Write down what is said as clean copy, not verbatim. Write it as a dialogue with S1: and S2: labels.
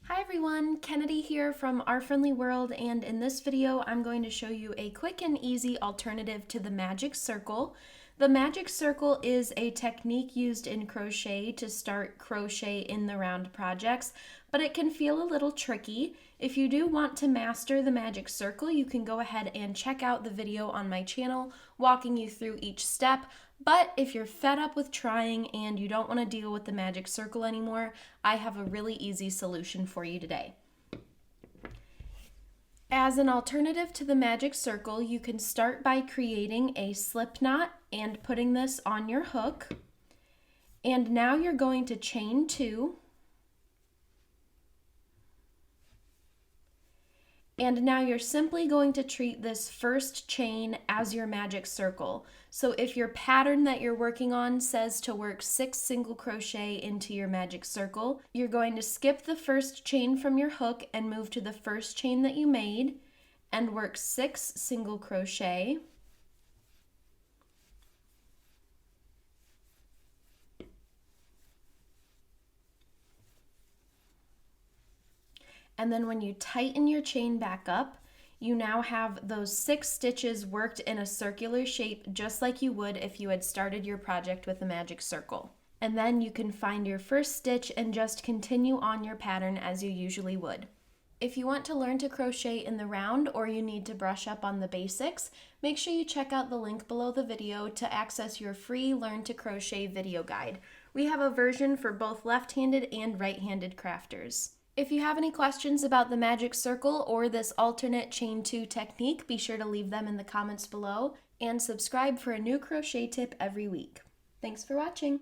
S1: Hi everyone, Kennedy here from Our Friendly World, and in this video I'm going to show you a quick and easy alternative to the magic circle. The magic circle is a technique used in crochet to start crochet in the round projects, but it can feel a little tricky. If you do want to master the magic circle, you can go ahead and check out the video on my channel walking you through each step. But if you're fed up with trying and you don't want to deal with the magic circle anymore, I have a really easy solution for you today. As an alternative to the magic circle, you can start by creating a slip knot and putting this on your hook. And now you're going to chain 2. And now you're simply going to treat this first chain as your magic circle. So if your pattern that you're working on says to work 6 single crochet into your magic circle, you're going to skip the first chain from your hook and move to the first chain that you made and work 6 single crochet. And then when you tighten your chain back up, you now have those 6 stitches worked in a circular shape just like you would if you had started your project with a magic circle. And then you can find your first stitch and just continue on your pattern as you usually would. If you want to learn to crochet in the round or you need to brush up on the basics, make sure you check out the link below the video to access your free Learn to Crochet video guide. We have a version for both left-handed and right-handed crafters. If you have any questions about the magic circle or this alternate chain 2 technique, be sure to leave them in the comments below and subscribe for a new crochet tip every week. Thanks for watching!